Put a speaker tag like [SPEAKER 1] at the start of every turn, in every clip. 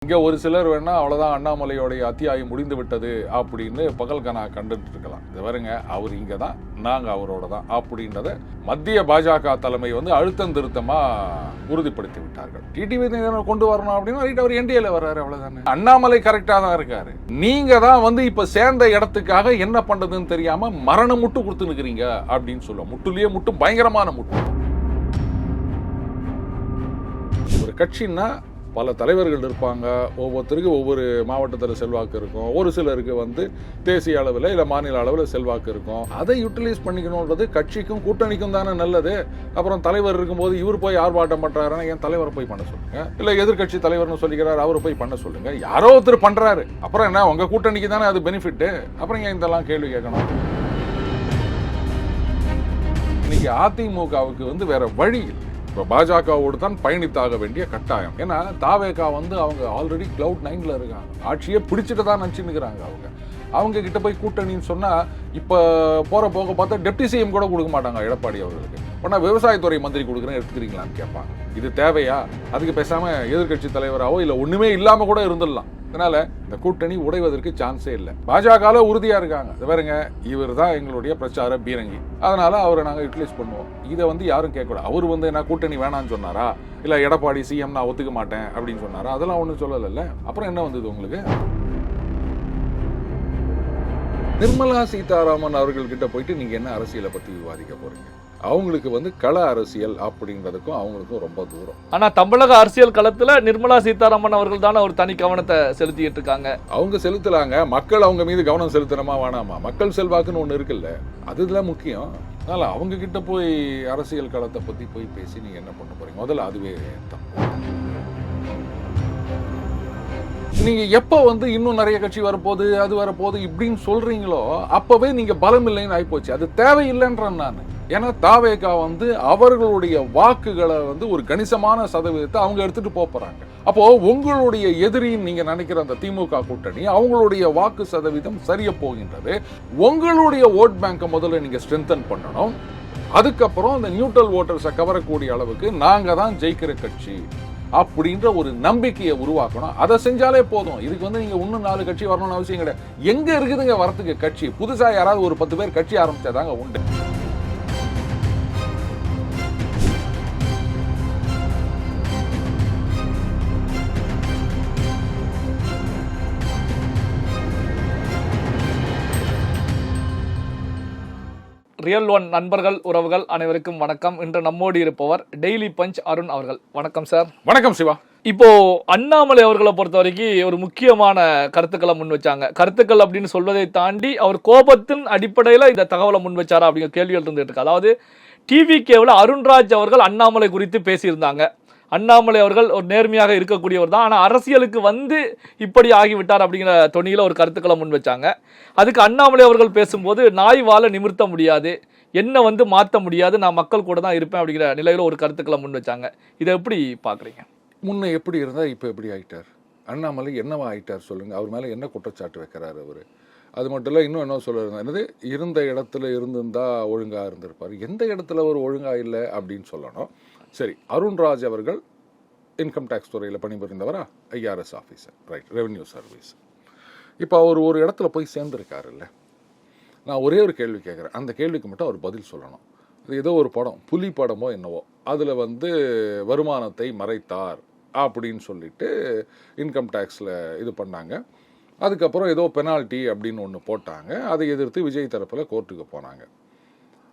[SPEAKER 1] இங்கே ஒரு சிலர் வேணா அவ்வளோதான் அண்ணாமலையோடைய அத்தியாயம் முடிந்து விட்டது அப்படின்னு பகல் கனா கண்டுட்டு இருக்கலாம். இது வருங்க, அவர் இங்கே தான், நாங்கள் அவரோட தான் அப்படின்றத மத்திய பாஜக தலைமை வந்து அழுத்தம் திருத்தமா உறுதிப்படுத்தி விட்டார்கள். டிடிவி கொண்டு வரணும் அப்படின்னா ரைட், அவர் என்டிஏல வர்றாரு, அவ்வளவுதானே. அண்ணாமலை கரெக்டா தான் இருக்காரு. நீங்க தான் வந்து இப்ப சேர்ந்த இடத்துக்காக என்ன பண்றதுன்னு தெரியாம மரண முட்டு கொடுத்து நிக்கிறீங்க அப்படின்னு சொல்லுவோம். முட்டுலயே முட்டு, பயங்கரமான முட்டு. ஒரு கட்சின்னா பல தலைவர்கள் இருப்பாங்க, ஒவ்வொருத்தருக்கும் ஒவ்வொரு மாவட்டத்தில் செல்வாக்கு இருக்கும், ஒரு சிலருக்கு வந்து தேசிய அளவில் இல்லை மாநில அளவில் செல்வாக்கு இருக்கும். அதை யூட்டிலைஸ் பண்ணிக்கணுன்றது கட்சிக்கும் கூட்டணிக்கும் தானே நல்லது. அப்புறம் தலைவர் இருக்கும்போது இவர் போய் ஆர்ப்பாட்டம் பண்ணுறாருன்னா என் தலைவரை போய் பண்ண சொல்லுங்க, இல்லை எதிர்கட்சி தலைவர்னு சொல்லிக்கிறார் அவரை போய் பண்ண சொல்லுங்க. யாரோ ஒருத்தர் பண்ணுறாரு, அப்புறம் என்ன உங்கள் கூட்டணிக்கு தானே அது பெனிஃபிட்டு, அப்புறம் ஏன் இதெல்லாம் கேள்வி கேட்கணும்? இன்னைக்கு அதிமுகவுக்கு வந்து வேற வழி இல்லை. இப்போ பாஜகவோடு தான் பயணித்தாக வேண்டிய கட்டாயம். ஏன்னா தாவேகா வந்து அவங்க ஆல்ரெடி கிளவுட் 9ல இருக்காங்க, ஆட்சியை பிடிச்சிட்டு தான் நினச்சின்னுக்கிறாங்க. அவங்க கிட்ட போய் கூட்டணின்னு சொன்னால் இப்போ போகிற போக பார்த்தா டெப்டி சிஎம் கூட கொடுக்க மாட்டாங்க எடப்பாடி அவர்களுக்கு. ஆனால் விவசாயத்துறை மந்திரி கொடுக்குறேன், எடுத்துக்கிறீங்களான்னு கேட்பாங்க. இது தேவையா? அதுக்கு பேசாமல் எதிர்கட்சி தலைவராகவோ இல்லை ஒன்றுமே இல்லாமல் கூட இருந்துடலாம். அதனால இந்த கூட்டணி உடைவதற்கு சான்ஸே இல்லை. பாஜக உறுதியா இருக்காங்க. பாருங்க, இவர் தான் எங்களுடைய பிரச்சார பீரங்கி, அதனால அவரை நாங்கள் யூட்டிலைஸ் பண்ணுவோம். இதை வந்து யாரும் கேட்கக்கூடாது. அவர் வந்து என்ன கூட்டணி வேணான்னு சொன்னாரா, இல்லை எடப்பாடி சிஎம் நான் ஒத்துக்க மாட்டேன் அப்படின்னு சொன்னாரா? அதெல்லாம் ஒன்றும் சொல்லலைல்ல. அப்புறம் என்ன வந்தது உங்களுக்கு? நிர்மலா சீதாராமன் அவர்கள்கிட்ட போயிட்டு நீங்க என்ன அரசியலை பத்தி விவாதிக்க போறீங்க? அவங்களுக்கு வந்து கள அரசியல் அப்படின்றதுக்கும் அவங்களுக்கும் ரொம்ப தூரம். ஆனா தமிழக அரசியல் களத்துல நிர்மலா சீதாராமன் அவர்கள் தானே ஒரு தனி கவனத்தை செலுத்திட்டு இருக்காங்க. அவங்க செலுத்தலாங்க, மக்கள் அவங்க மீது கவனம் செலுத்தணுமா வேணாமா? மக்கள் செல்வாக்குன்னு ஒண்ணு இருக்குல்ல, அதுதான் முக்கியம். அதனால அவங்க கிட்ட போய் அரசியல் களத்தை பத்தி போய் பேசி நீங்க என்ன பண்ண போறீங்க? முதல்ல அதுவே நீங்க எப்ப வந்து இன்னும் நிறைய கட்சி வரப்போகுது, அது வரப்போகுது இப்படின்னு சொல்றீங்களோ அப்பவே நீங்க பலம் இல்லைன்னு ஆயிப்போச்சு. அது தேவையில்லைன்றேன் நான். ஏன்னா தாவேகா வந்து அவர்களுடைய வாக்குகளை வந்து ஒரு கணிசமான சதவீதத்தை அவங்க எடுத்துட்டு போறாங்க. அப்போ உங்களுடைய எதிரின்னு நீங்க நினைக்கிற அந்த திமுக கூட்டணி அவங்களுடைய வாக்கு சதவீதம் சரிய போகின்றது. உங்களுடைய ஓட் பேங்கை முதல்ல நீங்க ஸ்ட்ரென்தன் பண்ணணும். அதுக்கப்புறம் அந்த நியூட்ரல் ஓட்டர்ஸை கவரக்கூடிய அளவுக்கு நாங்க தான் ஜெயிக்கிற கட்சி அப்படின்ற ஒரு நம்பிக்கையை உருவாக்கணும். அதை செஞ்சாலே போதும். இதுக்கு வந்து நீங்க இன்னும் 4 கட்சி வரணும்னு அவசியம் கிடையாது. எங்க இருக்குதுங்க வரத்துக்கு கட்சி? புதுசா யாராவது ஒரு 10 பேர் கட்சி ஆரம்பிச்சாதாங்க உண்டு.
[SPEAKER 2] ரியல் ஒன் நண்பர்கள், உறவுகள் அனைவருக்கும் வணக்கம். இன்று நம்மோடு இருப்பவர் டெய்லி பஞ்ச் அருண் அவர்கள். வணக்கம் சார்.
[SPEAKER 1] வணக்கம் சிவா.
[SPEAKER 2] இப்போ அண்ணாமலை அவர்களை பொறுத்த வரைக்கும் ஒரு முக்கியமான கருத்துக்களை முன் வச்சாங்க. கருத்துக்கள் அப்படின்னு சொல்வதை தாண்டி அவர் கோபத்தின் அடிப்படையில் இந்த தகவலை முன் வச்சாரா அப்படிங்கிற கேள்விகள் இருந்துட்டு இருக்கு. அதாவது டிவிகேவில் அருண்ராஜ் அவர்கள் அண்ணாமலை குறித்து பேசியிருந்தாங்க. அண்ணாமலை அவர்கள் ஒரு நேர்மையாக இருக்கக்கூடியவர் தான், ஆனால் அரசியலுக்கு வந்து இப்படி ஆகிவிட்டார் அப்படிங்கிற தொனியில் ஒரு கருத்துக்களை முன் வச்சாங்க. அதுக்கு அண்ணாமலை அவர்கள் பேசும்போது நாய் வாழ நிமிர்த்த முடியாது, என்ன வந்து மாற்ற முடியாது, நான் மக்கள் கூட தான் இருப்பேன் அப்படிங்கிற நிலையில் ஒரு கருத்துக்களை முன் வச்சாங்க. இதை எப்படி பார்க்குறீங்க?
[SPEAKER 1] முன்ன எப்படி இருந்தால் இப்போ எப்படி ஆகிட்டார்? அண்ணாமலை என்னவா ஆகிட்டார் சொல்லுங்கள். அவர் மேலே என்ன குற்றச்சாட்டு வைக்கிறார் அவர்? அது மட்டும் இல்லை, இன்னும் என்ன சொல்ல என்னது, இருந்த இடத்துல இருந்திருந்தா ஒழுங்காக இருந்திருப்பார். எந்த இடத்துல ஒரு ஒழுங்காக இல்லை அப்படின்னு சொல்லணும். சரி, அருண்ராஜ் அவர்கள் இன்கம் டேக்ஸ் துறையில் பணிபுரிந்தவரா? IRS officer, right, revenue service. இப்போ அவர் ஒரு இடத்துல போய் சேர்ந்துருக்காருல்ல. நான் ஒரே ஒரு கேள்வி கேட்குறேன், அந்த கேள்விக்கு மட்டும் அவர் பதில் சொல்லணும். அது ஏதோ ஒரு படம், புலி படமோ என்னவோ, அதில் வந்து வருமானத்தை மறைத்தார் அப்படின்னு சொல்லிட்டு இன்கம் டேக்ஸில் இது பண்ணாங்க. அதுக்கப்புறம் ஏதோ பெனால்ட்டி அப்படின்னு ஒன்று போட்டாங்க. அதை எதிர்த்து விஜய் தரப்பில் கோர்ட்டுக்கு போனாங்க.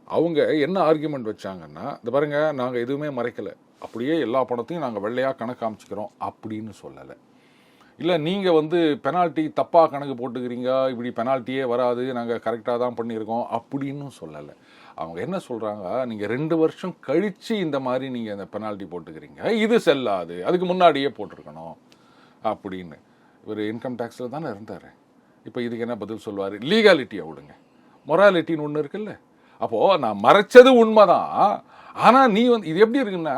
[SPEAKER 1] அவங்க என்ன ஆர்கியூமெண்ட் வச்சாங்கன்னா, இந்த பாருங்க, நாங்கள் எதுவுமே மறைக்கலை, அப்படியே எல்லா பணத்தையும் நாங்கள் வெள்ளையாக கணக்கு காமிச்சிக்கிறோம் அப்படின்னு சொல்லலை. இல்லை நீங்கள் வந்து பெனால்ட்டி தப்பாக கணக்கு போட்டுக்கிறீங்க, இப்படி பெனால்ட்டியே வராது, நாங்கள் கரெக்டாக தான் பண்ணியிருக்கோம் அப்படின்னு சொல்லலை. அவங்க என்ன சொல்கிறாங்க, நீங்கள் 2 வருஷம் கழித்து இந்த மாதிரி நீங்கள் இந்த பெனால்ட்டி போட்டுக்கிறீங்க, இது செல்லாது, அதுக்கு முன்னாடியே போட்டிருக்கணும் அப்படின்னு. இவர் இன்கம் டேக்ஸில் தானே இருந்தார். இப்போ இதுக்கு என்ன பதில் சொல்லுவார்? லீகாலிட்டியை விடுங்க, மொராலிட்டின்னு ஒன்று இருக்குல்ல. அப்போது நான் மறைச்சது உண்மைதான், ஆனால் நீ வந்து இது எப்படி இருக்குன்னா,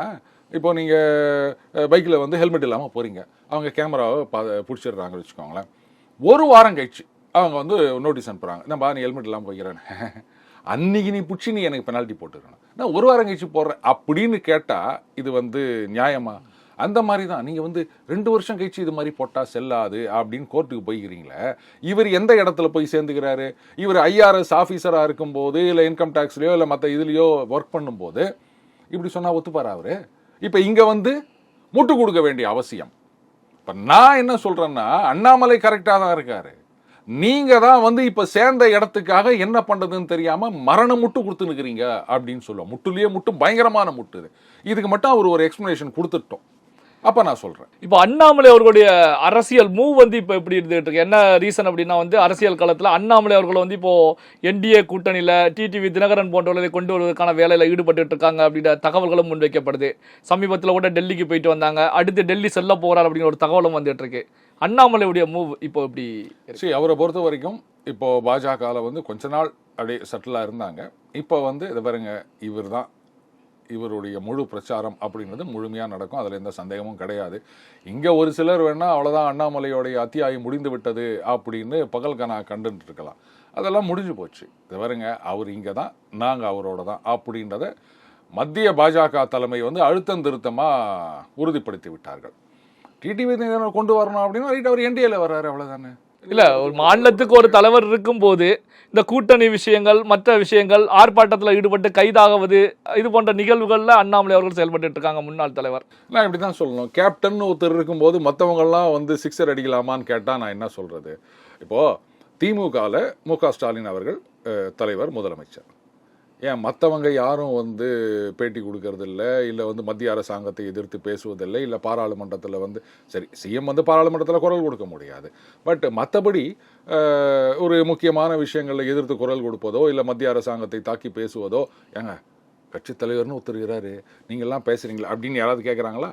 [SPEAKER 1] இப்போ நீங்கள் பைக்கில் வந்து ஹெல்மெட் இல்லாமல் போகிறீங்க, அவங்க கேமராவை பிடிச்சிடுறாங்கன்னு வச்சுக்கோங்களேன். ஒரு வாரம் கழிச்சு அவங்க வந்து நோட்டீஸ் அனுப்புகிறாங்க, நம்ம நீ ஹெல்மெட் இல்லாமல் போய்க்கிறேன்னு. அன்னைக்கு நீ பிடிச்சி நீ எனக்கு பெனால்ட்டி போட்டுருக்கணும், நான் ஒரு வாரம் கழிச்சு போடுறேன் அப்படின்னு கேட்டால் இது வந்து நியாயமா? அந்த மாதிரி தான் நீங்கள் வந்து 2 வருஷம் கழிச்சு இது மாதிரி போட்டால் செல்லாது அப்படின்னு கோர்ட்டுக்கு போய்க்கிறீங்களே, இவர் எந்த இடத்துல போய் சேர்ந்துக்கிறாரு? இவர் ஐஆர்எஸ் ஆஃபீஸராக இருக்கும்போது இல்லை இன்கம் டேக்ஸ்லையோ இல்லை மற்ற இதுலேயோ ஒர்க் பண்ணும்போது இப்படி சொன்னால் ஒத்துப்பாரா அவரு? இப்போ இங்கே வந்து முட்டு கொடுக்க வேண்டிய அவசியம். இப்போ நான் என்ன சொல்கிறேன்னா, அண்ணாமலை கரெக்டாக தான் இருக்காரு. நீங்க தான் வந்து இப்ப சேர்ந்த இடத்துக்காக என்ன பண்றதுன்னு தெரியாம மரண முட்டு கொடுத்துனுக்குறீங்க அப்படின்னு சொல்லுவோம். முட்டுலயே முட்டு, பயங்கரமான முட்டு இது. இதுக்கு மட்டும் அவர் ஒரு எக்ஸ்பிளனேஷன் கொடுத்துட்டோம். அப்ப நான் சொல்றேன்,
[SPEAKER 2] இப்போ அண்ணாமலை அவர்களுடைய அரசியல் மூவ் வந்து இப்போ எப்படி இருந்துட்டு இருக்கு? என்ன ரீசன் அப்படின்னா வந்து அரசியல் காலத்துல அண்ணாமலை அவர்கள் வந்து இப்போ என்டிஏ கூட்டணியில டிடிவி தினகரன் போன்றவர்களை கொண்டு வருவதற்கான வேலையில ஈடுபட்டு இருக்காங்க அப்படின்ற தகவல்களும் முன்வைக்கப்படுது. சமீபத்தில் கூட டெல்லிக்கு போயிட்டு வந்தாங்க, அடுத்து டெல்லி செல்ல போறார் அப்படின்னு ஒரு தகவலும் வந்துட்டு இருக்கு. அண்ணாமலையுடைய மூவ் இப்போ எப்படி?
[SPEAKER 1] சரி, அவரை பொறுத்த வரைக்கும் இப்போ பாஜகவில் வந்து கொஞ்ச நாள் அப்படியே செட்டிலாக இருந்தாங்க. இப்போ வந்து இதை பாருங்க, இவர் தான் இவருடைய முழு பிரச்சாரம் அப்படின்றது முழுமையாக நடக்கும், அதில் எந்த சந்தேகமும் கிடையாது. இங்கே ஒரு சிலர் வேணால் அவ்வளோதான் அண்ணாமலையோடைய அத்தியாயம் முடிந்து விட்டது அப்படின்னு பகல் கனா கண்டுட்டு இருக்கலாம். அதெல்லாம் முடிஞ்சு போச்சு. இது பாருங்க, அவர் இங்கே தான், நாங்கள் அவரோட தான் அப்படின்றத மத்திய பாஜக தலைமை வந்து அழுத்தம் திருத்தமாக உறுதிப்படுத்தி விட்டார்கள். டிடிவி கொண்டு வரணும் அப்படின்னா ரைட், அவர் என்டிஏல வர்றாரு, அவ்வளோதானே.
[SPEAKER 2] இல்ல, ஒரு மாநிலத்துக்கு ஒரு தலைவர் இருக்கும்போது இந்த கூட்டணி விஷயங்கள் மற்ற விஷயங்கள் ஆர்ப்பாட்டத்தில் ஈடுபட்டு கைதாகுவது இது போன்ற நிகழ்வுகள்ல அண்ணாமலை அவர்கள் செயல்பட்டு இருக்காங்க, முன்னாள் தலைவர்.
[SPEAKER 1] நான் இப்படி தான் சொல்லணும். கேப்டன் ஒருத்தர் இருக்கும்போது மற்றவங்கெல்லாம் வந்து சிக்ஸர் அடிக்கலாமான்னு கேட்டால் நான் என்ன சொல்றது? இப்போது திமுகவில் மு.க. ஸ்டாலின் அவர்கள் தலைவர், முதலமைச்சர். ஏன் மற்றவங்க யாரும் வந்து பேட்டி கொடுக்கறதில்ல, இல்லை வந்து மத்திய அரசாங்கத்தை எதிர்த்து பேசுவதில்லை, இல்லை பாராளுமன்றத்தில் வந்து சரி சிஎம் வந்து பாராளுமன்றத்தில் குரல் கொடுக்க முடியாது, பட் மற்றபடி ஒரு முக்கியமான விஷயங்களில் எதிர்த்து குரல் கொடுப்பதோ இல்லை மத்திய அரசாங்கத்தை தாக்கி பேசுவதோ, ஏங்க கட்சி தலைவர்னு ஒருத்தருக்கிறாரு நீங்கள்லாம் பேசுகிறீங்களா அப்படின்னு யாராவது கேட்குறாங்களா?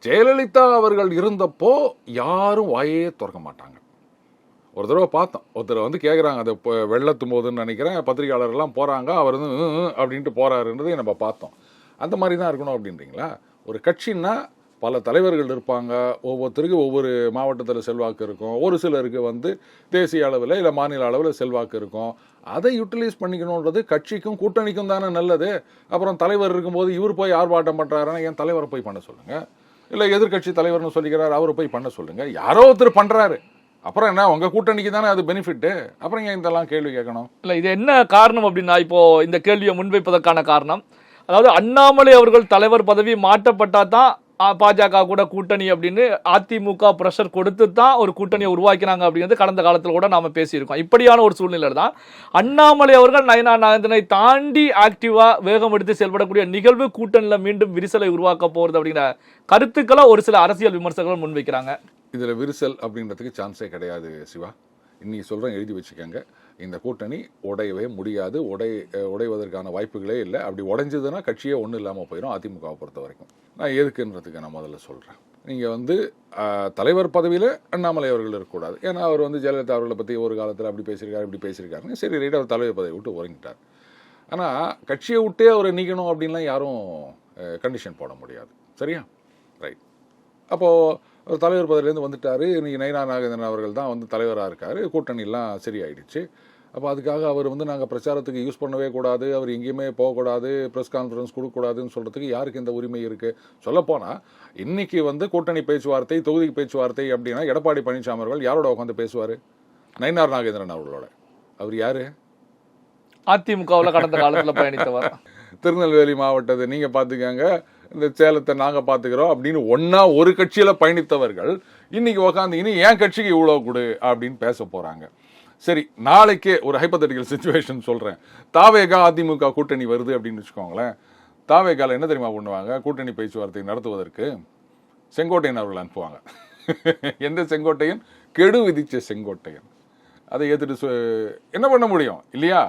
[SPEAKER 1] ஜெயலலிதா அவர்கள் இருந்தப்போ யாரும் வாயே திறக்க மாட்டாங்க. ஒரு தடவை பார்த்தோம், ஒருத்தர் வந்து கேட்குறாங்க, அதை வெள்ளத்தும் போதுன்னு நினைக்கிறேன், பத்திரிகையாளர்லாம் போகிறாங்க, அவர் வந்து அப்படின்ட்டு போகிறாருன்றதை நம்ம பார்த்தோம். அந்த மாதிரி தான் இருக்கணும் அப்படின்றீங்களா? ஒரு கட்சின்னா பல தலைவர்கள் இருப்பாங்க, ஒவ்வொருத்தருக்கும் ஒவ்வொரு மாவட்டத்தில் செல்வாக்கு இருக்கும், ஒரு சிலருக்கு வந்து தேசிய அளவில் இல்லை மாநில அளவில் செல்வாக்கு இருக்கும். அதை யூட்டிலைஸ் பண்ணிக்கணுன்றது கட்சிக்கும் கூட்டணிக்கும் தானே நல்லது. அப்புறம் தலைவர் இருக்கும்போது இவர் போய் ஆர்ப்பாட்டம் பண்ணுறாருன்னா என் தலைவரை போய் பண்ண சொல்லுங்கள், இல்லை எதிர்கட்சி தலைவர்னு சொல்லிக்கிறார் அவரை போய் பண்ண சொல்லுங்கள். யாரோ ஒருத்தர் பண்ணுறாரு, அப்புறம் என்ன உங்க கூட்டணிக்கு தானே அது பெனிஃபிட், அப்புறம் ஏன் இதெல்லாம் கேள்வி கேட்கணும்?
[SPEAKER 2] இல்ல, இது என்ன காரணம் அப்படின்னா, இப்போ இந்த கேள்வியை முன்வைப்பதற்கான காரணம், அதாவது அண்ணாமலை அவர்கள் தலைவர் பதவி மாற்றப்பட்டா தான் பாஜக கூட கூட்டணி அப்படின்னு அதிமுக பிரஷர் கொடுத்து தான் ஒரு கூட்டணியை உருவாக்கினாங்க அப்படிங்கிறது கடந்த காலத்தில் கூட நாம பேசியிருக்கோம். இப்படியான ஒரு சூழ்நிலை தான் அண்ணாமலை அவர்கள் நயனா நாகேந்திரனை தாண்டி ஆக்டிவா வேகம் எடுத்து செயல்படக்கூடிய நிகழ்வு கூட்டணியில் மீண்டும் விரிசலை உருவாக்க போறது அப்படிங்கிற கருத்துக்களை ஒரு சில அரசியல் விமர்சகர்கள் முன்வைக்கிறாங்க.
[SPEAKER 1] இதில் விரிசல் அப்படின்றதுக்கு சான்ஸே கிடையாது சிவா. இன்னைக்கு சொல்கிறேன், எழுதி வச்சுக்கோங்க. இந்த கூட்டணி உடையவே முடியாது, உடைவதற்கான வாய்ப்புகளே இல்லை. அப்படி உடைஞ்சதுன்னா கட்சியே ஒன்றும் இல்லாமல் போயிடும் அதிமுகவை பொறுத்த வரைக்கும். நான் எதுக்குன்றதுக்கு நான் முதல்ல சொல்கிறேன். நீங்கள் வந்து தலைவர் பதவியில் அண்ணாமலை அவர்கள் இருக்கக்கூடாது. ஏன்னா அவர் வந்து ஜெயலலிதா அவர்களை பற்றி ஒரு காலத்தில் அப்படி பேசியிருக்காரு இப்படி பேசியிருக்காருங்க, சரி ரைட், அவர் தலைவர் பதவி விட்டு உறங்கிட்டார். ஆனால் கட்சியை விட்டே அவரை நீக்கணும் அப்படின்லாம் யாரும் கண்டிஷன் போட முடியாது, சரியா? ரைட். அப்போது அவர் தலைவர் பதவியிலேருந்து வந்துட்டார். இன்றைக்கி நயனா நாகேந்திரன் அவர்கள் தான் வந்து தலைவராக இருக்கார், கூட்டணிலாம் சரியாயிடுச்சு. அப்போ அதுக்காக அவர் வந்து நாங்கள் பிரச்சாரத்துக்கு யூஸ் பண்ணவே கூடாது, அவர் எங்கேயுமே போகக்கூடாது, ப்ரெஸ் கான்ஃபரன்ஸ் கொடுக்கக்கூடாதுன்னு சொல்கிறதுக்கு யாருக்கு இந்த உரிமை இருக்குது? சொல்லப்போனால் இன்றைக்கி வந்து கூட்டணி பேச்சுவார்த்தை, தொகுதி பேச்சுவார்த்தை அப்படின்னா எடப்பாடி பழனிசாமி அவர்கள் யாரோட உட்காந்து பேசுவார்? நயனார் நாகேந்திரன் அவர்களோட. அவர் யார்?
[SPEAKER 2] அதிமுகவில் கடந்த காலத்தில் பயணித்தவர்.
[SPEAKER 1] திருநெல்வேலி மாவட்டத்தை நீங்கள் பார்த்துக்கங்க, இந்த சேலத்தை நாங்கள் பார்த்துக்கிறோம் அப்படின்னு ஒன்றா ஒரு கட்சியில் பயணித்தவர்கள் இன்னைக்கு உக்காந்து இனி என் கட்சிக்கு இவ்வளோ கொடு அப்படின்னு பேச போகிறாங்க. சரி, நாளைக்கே ஒரு ஹைப்போதெட்டிக்கல் சிச்சுவேஷன் சொல்கிறேன். தாவேகா அதிமுக கூட்டணி வருது அப்படின்னு வச்சுக்கோங்களேன். தாவேகாவில் என்ன தெரியுமா பண்ணுவாங்க? கூட்டணி பேச்சுவார்த்தை நடத்துவதற்கு செங்கோட்டையன் அவர்கள் அனுப்புவாங்க. எந்த செங்கோட்டையன்? கெடு விதிச்ச செங்கோட்டையன். அதை ஏற்றுட்டு என்ன பண்ண முடியும் இல்லையா?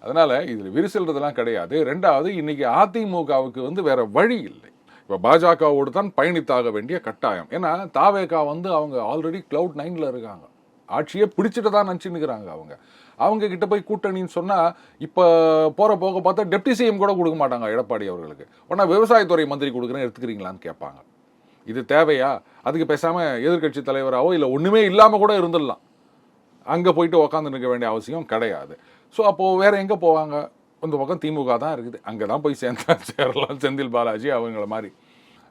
[SPEAKER 1] அதனால் இதில் விரிசல்றதெல்லாம் கிடையாது. ரெண்டாவது, இன்றைக்கி அதிமுகவுக்கு வந்து வேறு வழி இல்லை. இப்போ பாஜகவோடு தான் பயணித்தாக வேண்டிய கட்டாயம். ஏன்னா தாவேகா வந்து அவங்க ஆல்ரெடி Cloud 9 இருக்காங்க, ஆட்சியை பிடிச்சிட்டு தான் நினச்சின்னுக்கிறாங்க. அவங்க கிட்ட போய் கூட்டணின்னு சொன்னால் இப்போ போக பார்த்தா டெப்டி சிஎம் கூட கொடுக்க மாட்டாங்க எடப்பாடி அவர்களுக்கு. உடனே விவசாயத்துறை மந்திரி கொடுக்குறேன்னு எடுத்துக்கிறீங்களான்னு கேட்பாங்க. இது தேவையா? அதுக்கு பேசாமல் எதிர்கட்சி தலைவராகவோ இல்லை ஒன்றுமே இல்லாமல் கூட இருந்துடலாம். அங்கே போயிட்டு உக்காந்து நிற்க வேண்டிய அவசியம் கிடையாது. ஸோ அப்போது வேறு எங்கே போவாங்க? இந்த பக்கம் திமுக தான் இருக்குது, அங்கே தான் போய் சேரலாம் செந்தில் பாலாஜி அவங்கள மாதிரி.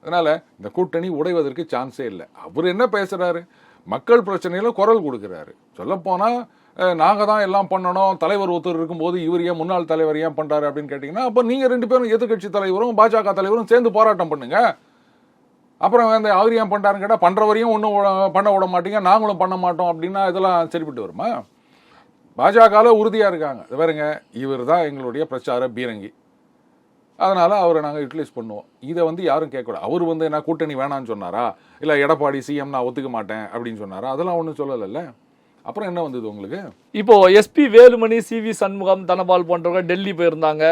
[SPEAKER 1] அதனால இந்த கூட்டணி உடைவதற்கு சான்ஸே இல்லை. அவர் என்ன பேசுறாரு, மக்கள் பிரச்சனையில குரல் கொடுக்கிறாரு. சொல்லப்போனா நாங்க தான் எல்லாம் பண்ணணும், தலைவர் ஒருத்தர் இருக்கும்போது இவர் ஏன் முன்னாள் தலைவர் ஏன் பண்றாரு அப்படின்னு கேட்டீங்கன்னா, அப்ப நீங்க 2 பேரும் எதிர்கட்சி தலைவரும் பாஜக தலைவரும் சேர்ந்து போராட்டம் பண்ணுங்க. அப்புறம் வந்து அவர் ஏன் பண்றாருன்னு கேட்டா, பண்றவரையும் ஒன்றும் பண்ண விட மாட்டீங்க, நாங்களும் பண்ண மாட்டோம் அப்படின்னா இதெல்லாம் சரிப்பட்டு வருமா? பாஜகவில் உறுதியா இருக்காங்க. வேறுங்க, இவர் தான் எங்களுடைய பிரச்சார பீரங்கி, அதனால அவரை நாங்கள் யூட்டிலைஸ் பண்ணுவோம். இதை வந்து யாரும் கேட்கக்கூடாது. அவர் வந்து என்ன கூட்டணி வேணான்னு சொன்னாரா, இல்லை எடப்பாடி சிஎம் நான் ஒத்துக்க மாட்டேன் அப்படின்னு சொன்னாரா? அதெல்லாம் ஒன்றும் சொல்லலைல்ல. அப்புறம் என்ன வந்தது உங்களுக்கு?
[SPEAKER 2] இப்போ எஸ்பி வேலுமணி, சிவி சண்முகம், தனபால் போன்றவர்கள் டெல்லி போயிருந்தாங்க.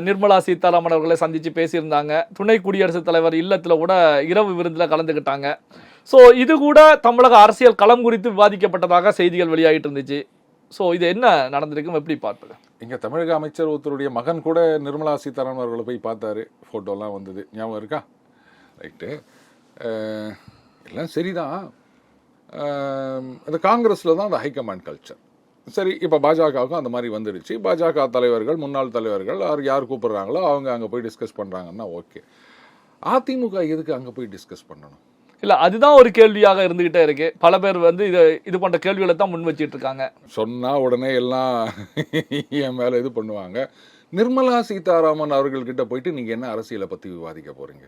[SPEAKER 2] நிர்மலா சீதாராமன் அவர்களை சந்திச்சு பேசியிருந்தாங்க. துணை குடியரசுத் தலைவர் இல்லத்துல கூட இரவு விருந்தில் கலந்துக்கிட்டாங்க. ஸோ இது கூட தமிழக அரசியல் களம் குறித்து விவாதிக்கப்பட்டதாக செய்திகள் வெளியாகிட்டு இருந்துச்சு. ஸோ இது என்ன நடந்திருக்கும், எப்படி பார்ப்பது?
[SPEAKER 1] இங்கே தமிழக அமைச்சர் ஒருத்தருடைய மகன் கூட நிர்மலா சீதாராமன் அவர்களை போய் பார்த்தாரு, ஃபோட்டோலாம் வந்தது, ஞாபகம் இருக்கா? ரைட்டு, எல்லாம் சரிதான். அந்த காங்கிரஸில் தான் அந்த ஹைகமாண்ட் கல்ச்சர். சரி, இப்போ பாஜகவுக்கும் அந்த மாதிரி வந்துடுச்சு. பாஜக தலைவர்கள், முன்னாள் தலைவர்கள் யார் கூப்பிடுறாங்களோ அவங்க அங்கே போய் டிஸ்கஸ் பண்ணுறாங்கன்னா ஓகே. அதிமுக எதுக்கு அங்கே போய் டிஸ்கஸ் பண்ணணும்?
[SPEAKER 2] இல்லை, அதுதான் ஒரு கேள்வியாக இருந்துகிட்டே இருக்கு. பல பேர் வந்து இது போன்ற கேள்விகளை தான் முன் வச்சிட்டு இருக்காங்க.
[SPEAKER 1] சொன்னால் உடனே எல்லாம் என் மேலே இது பண்ணுவாங்க. நிர்மலா சீதாராமன் அவர்கள்கிட்ட போயிட்டு நீங்கள் என்ன அரசியலை பற்றி விவாதிக்க போகிறீங்க?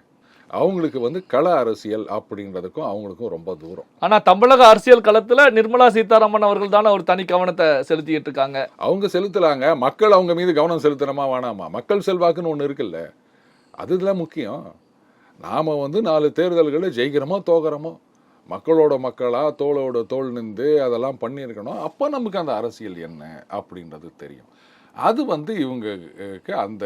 [SPEAKER 1] அவங்களுக்கு வந்து கள அரசியல் அப்படின்றதுக்கும் அவங்களுக்கும் ரொம்ப தூரம்.
[SPEAKER 2] ஆனால் தமிழக அரசியல் களத்தில் நிர்மலா சீதாராமன் அவர்கள் தானே ஒரு தனி கவனத்தை செலுத்திட்டு இருக்காங்க.
[SPEAKER 1] அவங்க செலுத்தலாங்க, மக்கள் அவங்க மீது கவனம் செலுத்தணுமா வேணாமா? மக்கள் செல்வாக்குன்னு ஒன்று இருக்குல்ல, அதுதான் முக்கியம். நாம் வந்து 4 தேர்தல்களில் ஜெயிக்கிறோமோ தோக்கிறோமோ, மக்களோட மக்களாக தோளோட தோல் நின்று அதெல்லாம் பண்ணியிருக்கணும். அப்போ நமக்கு அந்த அரசியல் என்ன அப்படின்றது தெரியும். அது வந்து இவங்களுக்கு அந்த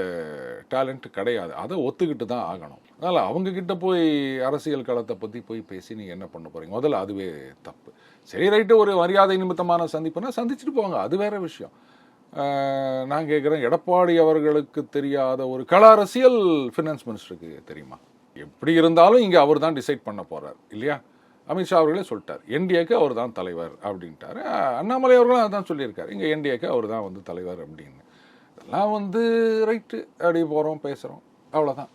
[SPEAKER 1] டேலண்ட் கிடையாது, அதை ஒத்துக்கிட்டு தான் ஆகணும். அதனால் அவங்கக்கிட்ட போய் அரசியல் களத்தை பற்றி போய் பேசி நீங்கள் என்ன பண்ண போகிறீங்க? முதல்ல அதுவே தப்பு. சரி, ரைட்டு, ஒரு மரியாதை நிமித்தமான சந்திப்புனா சந்திச்சுட்டு போவாங்க, அது வேற விஷயம். நான் கேட்குறேன், எடப்பாடி அவர்களுக்கு தெரியாத ஒரு கள அரசியல் ஃபினான்ஸ் மினிஸ்டருக்கு தெரியுமா? எப்படி இருந்தாலும் இங்கே அவர் தான் டிசைட் பண்ண போகிறார் இல்லையா? அமித்ஷா அவர்களே சொல்லிட்டார், என்டிஏக்கு அவர் தான் தலைவர் அப்படின்ட்டார். அண்ணாமலை அவர்களும் அதான் சொல்லியிருக்காரு, இங்கே என்டிஏக்கு அவர் தான் வந்து தலைவர் அப்படின்னு. இதெல்லாம் வந்து ரைட்டு, அப்படி போகிறோம் பேசுகிறோம், அவ்வளோதான்.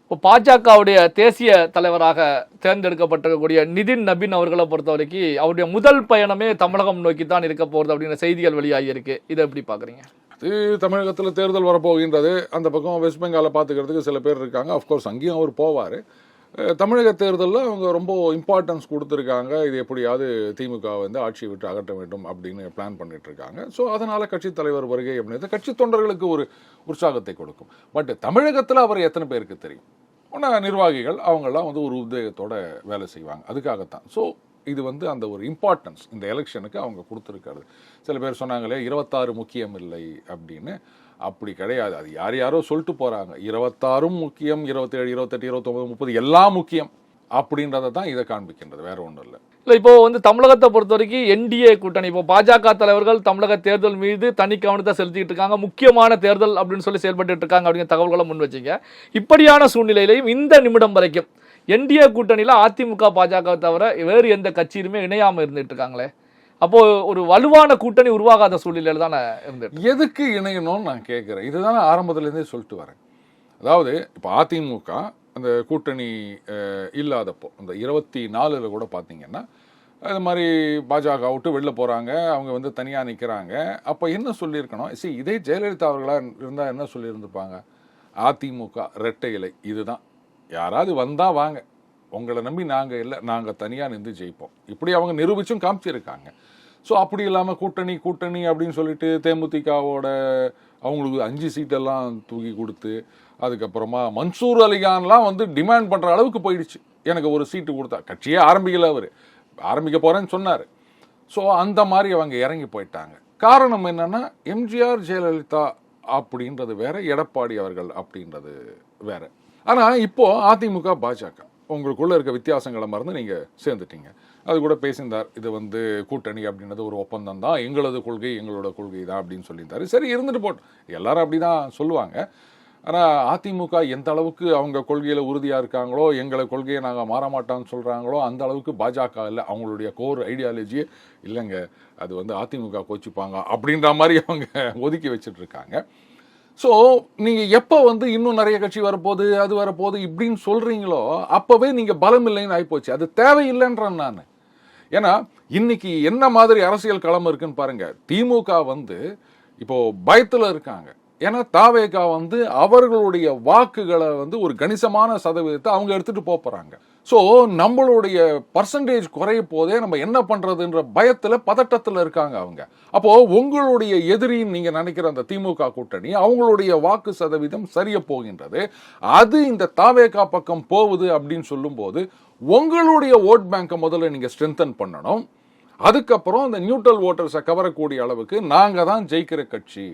[SPEAKER 2] இப்போ பாஜகவுடைய தேசிய தலைவராக தேர்ந்தெடுக்கப்பட்டிருக்கக்கூடிய நிதின் நபின் அவர்களை பொறுத்த வரைக்கும் அவருடைய முதல் பயணமே தமிழகம் நோக்கி தான் இருக்க போகிறது அப்படின்ற செய்திகள் வெளியாகி இருக்கு. இதை எப்படி பார்க்குறீங்க?
[SPEAKER 1] அது தமிழகத்தில் தேர்தல் வரப்போகின்றது, அந்த பக்கம் வெஸ்ட் பெங்காலை பார்த்துக்கிறதுக்கு சில பேர் இருக்காங்க. அஃப்கோர்ஸ் அங்கேயும் அவர் போவார். தமிழக தேர்தலில் அவங்க ரொம்ப இம்பார்ட்டன்ஸ் கொடுத்துருக்காங்க. இது எப்படியாவது திமுக வந்து ஆட்சியை விட்டு அகற்ற வேண்டும் அப்படின்னு பிளான் பண்ணிட்டு இருக்காங்க. ஸோ அதனால் கட்சி தலைவர் வருகை அப்படின்றது கட்சி தொண்டர்களுக்கு ஒரு உற்சாகத்தை கொடுக்கும். பட் தமிழகத்தில் அவர் எத்தனை பேருக்கு தெரியும்? ஒன்றா நிர்வாகிகள் அவங்கெல்லாம் வந்து ஒரு உத்வேகத்தோட வேலை செய்வாங்க, அதுக்காகத்தான். ஸோ இது வந்து அந்த ஒரு இம்பார்ட்டன்ஸ் இந்த எலெக்ஷனுக்கு அவங்க கொடுத்துருக்காரு. சில பேர் சொன்னாங்களே 26 முக்கியம் இல்லை அப்படின்னு. அப்படி கிடையாது, அது யாரோ சொல்லிட்டு போகிறாங்க. 26 முக்கியம், 27, 28, 29, 30 எல்லாம் முக்கியம் அப்படின்றத தான் இதை காண்பிக்கின்றது, வேற ஒன்றும் இல்லை.
[SPEAKER 2] இல்லை, இப்போ வந்து தமிழகத்தை பொறுத்த வரைக்கும் என்டிஏ கூட்டணி, இப்போ பாஜக தலைவர்கள் தமிழக தேர்தல் மீது தனி கவனத்தை செலுத்திட்டு இருக்காங்க, முக்கியமான தேர்தல் அப்படின்னு சொல்லி செயல்பட்டு இருக்காங்க அப்படிங்கிற தகவல்களை முன் வச்சிங்க. இப்படியான சூழ்நிலையிலையும் இந்த நிமிடம் வரைக்கும் என்டிஏ கூட்டணியில் அதிமுக பாஜக தவிர வேறு எந்த கட்சியிலுமே இணையாமல் இருந்துட்டு இருக்காங்களே, அப்போ ஒரு வலுவான கூட்டணி உருவாகாத சூழ்நிலையில் தானே இருந்துட்டு.
[SPEAKER 1] எதுக்கு இணையணும்னு நான் கேட்குறேன். இதுதானே ஆரம்பத்துலேருந்தே சொல்லிட்டு வரேன். அதாவது இப்போ அதிமுக அந்த கூட்டணி இல்லாதப்போ அந்த 24 கூட பார்த்தீங்கன்னா அது மாதிரி பாஜக விட்டு வெளில போகிறாங்க, அவங்க வந்து தனியாக நிற்கிறாங்க. அப்போ என்ன சொல்லியிருக்கணும்? இதே ஜெயலலிதா அவர்களாக இருந்தால் என்ன சொல்லியிருந்துப்பாங்க? அதிமுக இரட்டை இலை இதுதான், யாராவது வந்தால் வாங்க, உங்களை நம்பி நாங்கள் இல்லை, நாங்கள் தனியாக நின்று ஜெயிப்போம், இப்படி அவங்க நிரூபிச்சும் காமிச்சிருக்காங்க. ஸோ அப்படி இல்லாமல் கூட்டணி கூட்டணி அப்படின்னு சொல்லிட்டு தேமுதிகவோட அவங்களுக்கு 5 சீட்டெல்லாம் தூக்கி கொடுத்து அதுக்கப்புறமா மன்சூர் அலிகான்லாம் வந்து டிமாண்ட் பண்ணுற அளவுக்கு போயிடுச்சு. எனக்கு ஒரு சீட்டு கொடுத்தா, கட்சியே ஆரம்பிக்கல, அவர் ஆரம்பிக்க போகிறேன்னு சொன்னார். ஸோ அந்த மாதிரி அவங்க இறங்கி போயிட்டாங்க. காரணம் என்னென்னா எம்ஜிஆர் ஜெயலலிதா அப்படின்றது வேற, எடப்பாடி அவர்கள் அப்படின்றது வேற. ஆனால் இப்போது அதிமுக பாஜக உங்களுக்குள்ளே இருக்க வித்தியாசங்களை மறந்து நீங்கள் சேர்ந்துட்டீங்க. அது கூட பேசியிருந்தார், இது வந்து கூட்டணி அப்படின்றது ஒரு ஒப்பந்தம் தான், எங்களோட கொள்கை தான் அப்படின்னு சொல்லியிருந்தாரு. சரி, இருந்துட்டு போட்டோம், எல்லாரும் அப்படி தான் சொல்லுவாங்க. ஆனால் அதிமுக எந்த அளவுக்கு அவங்க கொள்கையில் உறுதியாக இருக்காங்களோ, எங்களை கொள்கையை நாங்கள் மாற மாட்டோம்னு சொல்கிறாங்களோ அந்த அளவுக்கு பாஜக இல்லை. அவங்களுடைய கோர் ஐடியாலஜியே இல்லைங்க, அது வந்து அதிமுக கோச்சிப்பாங்க அப்படின்ற மாதிரி அவங்க ஒதுக்கி வச்சுட்டு இருக்காங்க. ஸோ நீங்க எப்போ வந்து இன்னும் நிறைய கட்சி வரப்போகுது அது வரப்போகுது இப்படின்னு சொல்றீங்களோ அப்பவே நீங்க பலம் இல்லைன்னு ஆயிப்போச்சு. அது தேவையில்லைன்றேன் நான். ஏன்னா இன்னைக்கு என்ன மாதிரி அரசியல் களம் இருக்குன்னு பாருங்க. திமுக வந்து இப்போ பயத்துல இருக்காங்க. ஏன்னா தாவேகா வந்து அவர்களுடைய வாக்குகளை வந்து ஒரு கணிசமான சதவீதத்தை அவங்க எடுத்துட்டு போறாங்க. ஸோ நம்மளுடைய பர்சன்டேஜ் குறைய போதே நம்ம என்ன பண்றதுன்ற பயத்துல பதட்டத்துல இருக்காங்க அவங்க. அப்போ உங்களுடைய எதிரின்னு நீங்க நினைக்கிற அந்த திமுக கூட்டணி அவங்களுடைய வாக்கு சதவீதம் சரிய போகின்றது. அது இந்த தாவேகா பக்கம் போகுது அப்படின்னு சொல்லும் போது உங்களுடைய ஓட் பேங்கை முதல்ல நீங்க ஸ்ட்ரென்தன் பண்ணணும். அதுக்கப்புறம் இந்த நியூட்ரல் ஓட்டர்ஸை கவரக்கூடிய அளவுக்கு நாங்க தான் ஜெயிக்கிற கட்சி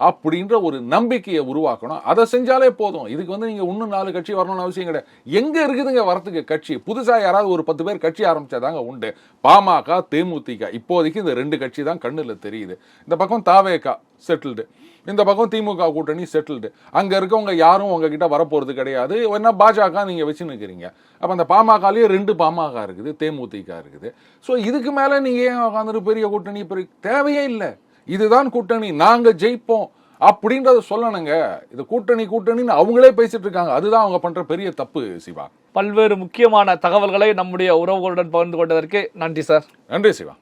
[SPEAKER 1] அப்படின்ற ஒரு நம்பிக்கையை உருவாக்கணும். அதை செஞ்சாலே போதும். இதுக்கு வந்து நீங்க இன்னும் 4 கட்சி வரணும்னு அவசியம் கிடையாது. எங்க இருக்குதுங்க வரத்துக்கு கட்சி? புதுசா யாராவது ஒரு 10 பேர் கட்சி ஆரம்பிச்சாதாங்க உண்டு. பாமக, தேமுதிக இப்போதைக்கு இந்த 2 கட்சி தான் கண்ணுல தெரியுது. இந்த பக்கம் தாவேகா செட்டில்டு, இந்த பக்கம் திமுக கூட்டணி செட்டில்டு. அங்க இருக்கவங்க யாரும் உங்ககிட்ட வரப்போறது கிடையாது. என்ன பாஜக நீங்க வச்சு நிற்கிறீங்க. அப்ப அந்த பாமகலயே 2 பாமக இருக்குது, தேமுதிக இருக்குது. ஸோ இதுக்கு மேல நீங்க ஏன் உட்காந்துட்டு பெரிய கூட்டணி தேவையே இல்லை. இதுதான் கூட்டணி, நாங்க ஜெயிப்போம் அப்படின்றத சொல்லணுங்க. இது கூட்டணின்னு அவங்களே பேசிட்டு இருக்காங்க. அதுதான் அவங்க பண்ற பெரிய தப்பு சிவா.
[SPEAKER 2] பல்வேறு முக்கியமான தகவல்களை நம்முடைய உறவுகளுடன் பகிர்ந்து கொண்டதற்கு நன்றி சார்.
[SPEAKER 1] நன்றி சிவா.